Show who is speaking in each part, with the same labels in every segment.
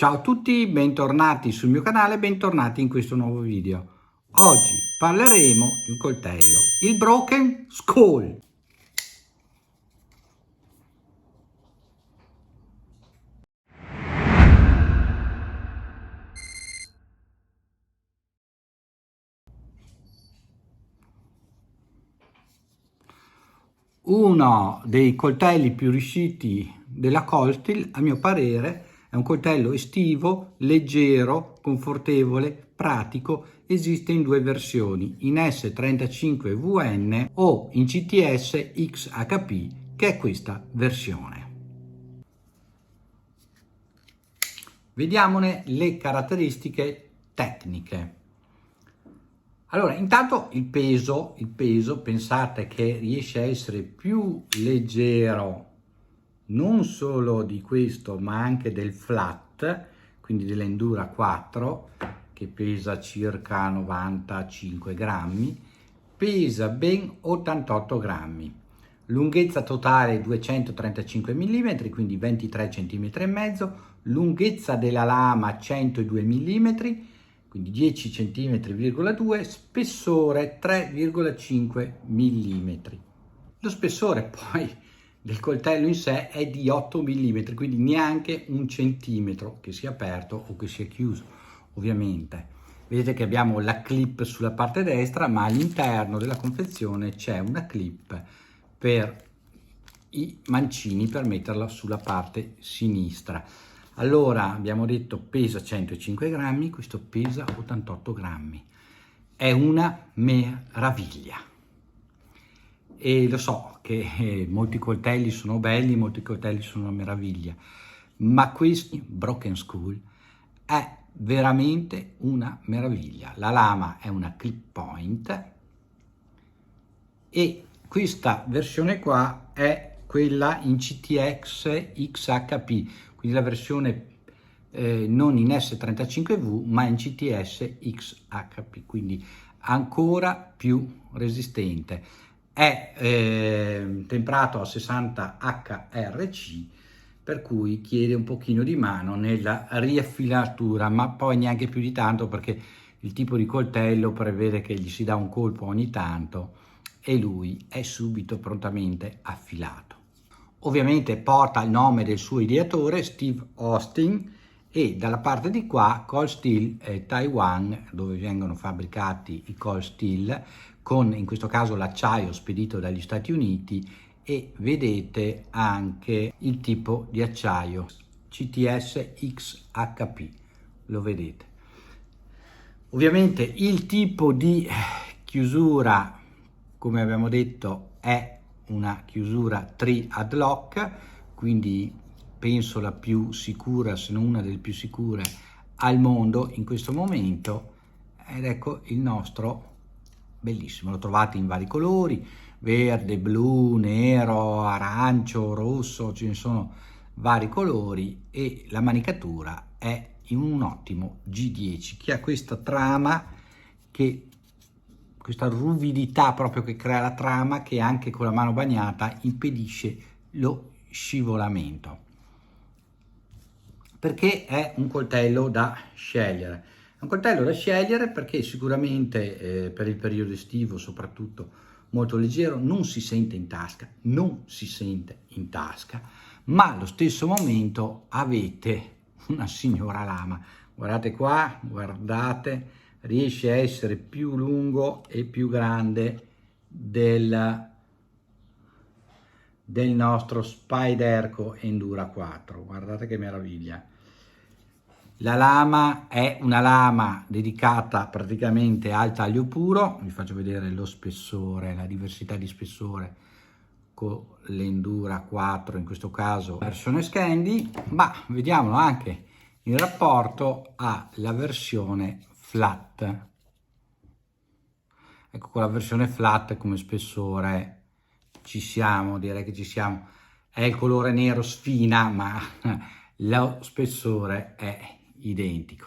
Speaker 1: Ciao a tutti, bentornati sul mio canale, bentornati in questo nuovo video. Oggi parleremo di un coltello, il Broken Skull. Uno dei coltelli più riusciti della Coldsteel, a mio parere, è un coltello estivo, leggero, confortevole, pratico. Esiste in due versioni, in S35VN o in CTS XHP, che è questa versione. Vediamone le caratteristiche tecniche. Allora, intanto il peso, pensate che riesce a essere più leggero non solo di questo, ma anche del flat, quindi dell'Endura 4, che pesa circa 95 grammi, pesa ben 88 grammi. Lunghezza totale 235 mm, quindi 23 cm e mezzo, lunghezza della lama 102 mm, quindi 10 cm,2, spessore 3,5 mm. Lo spessore poi del coltello in sé è di 8 mm, quindi neanche un centimetro, che sia aperto o che sia chiuso, ovviamente. Vedete che abbiamo la clip sulla parte destra, ma all'interno della confezione c'è una clip per i mancini per metterla sulla parte sinistra. Allora, abbiamo detto pesa 105 grammi, questo pesa 88 grammi. È una meraviglia. E lo so che molti coltelli sono belli, molti coltelli sono una meraviglia, ma questo Broken Skull è veramente una meraviglia. La lama è una clip point e questa versione qua è quella in CTX XHP, quindi la versione non in S35V ma in CTS XHP, quindi ancora più resistente. È temperato a 60 HRC, per cui chiede un pochino di mano nella riaffilatura, ma poi neanche più di tanto, perché il tipo di coltello prevede che gli si dà un colpo ogni tanto e lui è subito prontamente affilato. Ovviamente porta il nome del suo ideatore, Steve Austin, e dalla parte di qua Cold Steel Taiwan, dove vengono fabbricati i Cold Steel, con in questo caso l'acciaio spedito dagli Stati Uniti, e vedete anche il tipo di acciaio CTS XHP, lo vedete. Ovviamente il tipo di chiusura, come abbiamo detto, è una chiusura tri-ad lock, quindi penso la più sicura, se non una delle più sicure al mondo in questo momento. Ed ecco il nostro bellissimo, lo trovate in vari colori, verde, blu, nero, arancio, rosso, ce ne sono vari colori, e la manicatura è in un ottimo G10 che ha questa trama, questa ruvidità proprio che crea la trama, che anche con la mano bagnata impedisce lo scivolamento, perché è un coltello da scegliere. È un coltello da scegliere perché sicuramente per il periodo estivo soprattutto molto leggero, non si sente in tasca, ma allo stesso momento avete una signora lama. Guardate qua, guardate, riesce a essere più lungo e più grande del nostro Spyderco Endura 4. Guardate che meraviglia. La lama è una lama dedicata praticamente al taglio puro. Vi faccio vedere lo spessore, la diversità di spessore con l'Endura 4, in questo caso versione Scandi, ma vediamolo anche in rapporto alla versione flat. Ecco, con la versione flat come spessore ci siamo, direi che ci siamo. È il colore nero sfina, ma lo spessore è identico.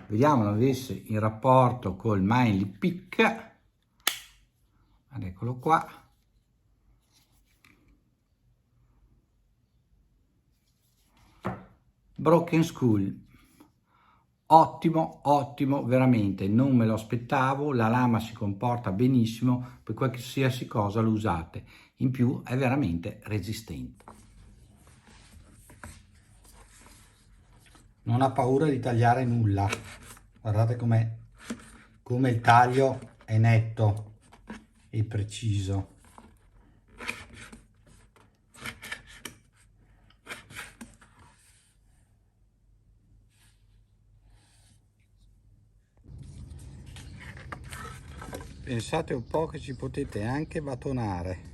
Speaker 1: Vediamolo invece in rapporto col Manley Pick. Eccolo qua. Broken Skull, ottimo, ottimo, veramente, non me lo aspettavo, la lama si comporta benissimo, per qualsiasi cosa lo usate, in più è veramente resistente. Non ha paura di tagliare nulla, guardate come il taglio è netto e preciso. Pensate un po' che ci potete anche batonare.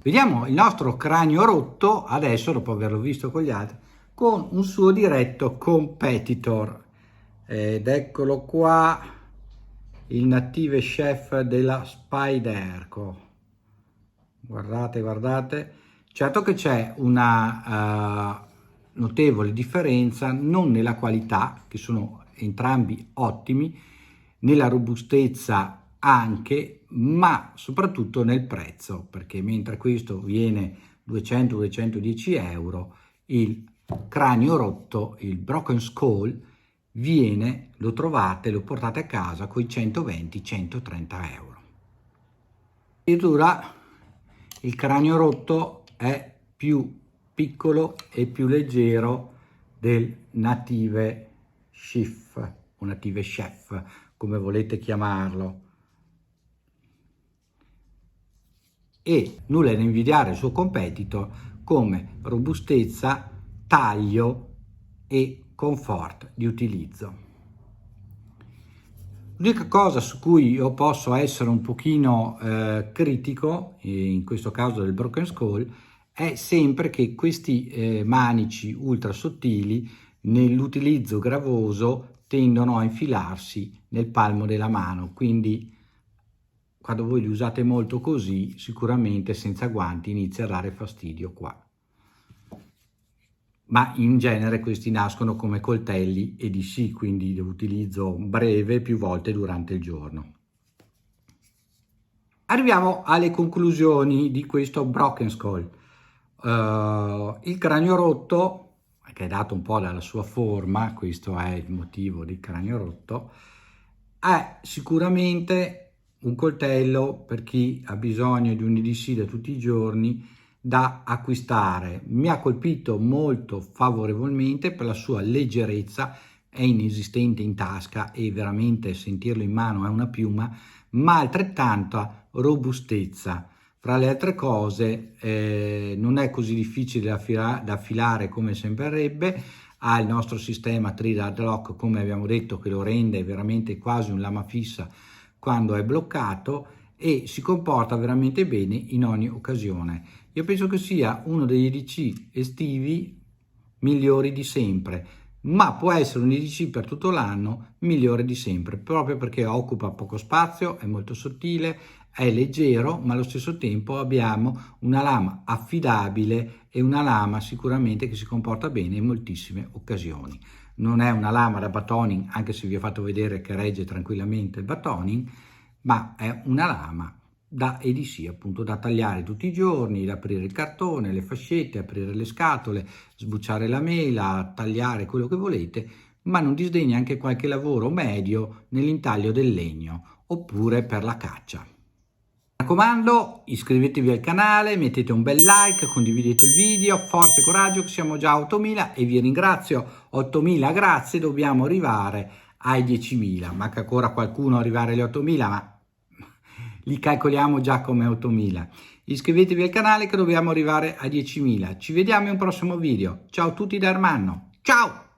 Speaker 1: Vediamo il nostro cranio rotto, adesso dopo averlo visto con gli altri, con un suo diretto competitor. Ed eccolo qua, il Native Chef della Spyderco. Guardate, guardate. Certo che c'è una notevole differenza, non nella qualità, che sono entrambi ottimi, nella robustezza anche, ma soprattutto nel prezzo, perché mentre questo viene 200-210 euro, il cranio rotto, il Broken Skull, lo trovate, lo portate a casa con i 120-130 euro. Addirittura il cranio rotto è più piccolo e più leggero del Native Chef o Native Chef, come volete chiamarlo. E nulla da invidiare al suo competitor come robustezza, taglio e comfort di utilizzo. L'unica cosa su cui io posso essere un pochino critico, in questo caso del Broken Skull, è sempre che questi manici ultra sottili nell'utilizzo gravoso tendono a infilarsi nel palmo della mano, quindi quando voi li usate molto così, sicuramente senza guanti inizia a dare fastidio qua. Ma in genere questi nascono come coltelli EDC, quindi di utilizzo breve più volte durante il giorno. Arriviamo alle conclusioni di questo Broken Skull. Il cranio rotto, che è dato un po' dalla sua forma, questo è il motivo del cranio rotto, è sicuramente un coltello per chi ha bisogno di un EDC da tutti i giorni da acquistare. Mi ha colpito molto favorevolmente per la sua leggerezza, è inesistente in tasca e veramente sentirlo in mano è una piuma, ma altrettanta robustezza. Fra le altre cose non è così difficile da affilare come sembrerebbe, ha il nostro sistema Trigger Lock, come abbiamo detto, che lo rende veramente quasi un lama fissa quando è bloccato e si comporta veramente bene in ogni occasione. Io penso che sia uno degli EDC estivi migliori di sempre, ma può essere un EDC per tutto l'anno migliore di sempre, proprio perché occupa poco spazio, è molto sottile, è leggero, ma allo stesso tempo abbiamo una lama affidabile e una lama sicuramente che si comporta bene in moltissime occasioni. Non è una lama da batoning, anche se vi ho fatto vedere che regge tranquillamente il batoning, ma è una lama da EDC, appunto, da tagliare tutti i giorni, da aprire il cartone, le fascette, aprire le scatole, sbucciare la mela, tagliare quello che volete, ma non disdegna anche qualche lavoro medio nell'intaglio del legno, oppure per la caccia. raccomando, iscrivetevi al canale, mettete un bel like, condividete il video, forza e coraggio che siamo già a 8.000 e vi ringrazio. 8.000 grazie, dobbiamo arrivare ai 10.000. Manca ancora qualcuno arrivare agli 8.000, ma li calcoliamo già come 8.000. Iscrivetevi al canale che dobbiamo arrivare a 10.000. Ci vediamo in un prossimo video. Ciao a tutti da Ermanno. Ciao!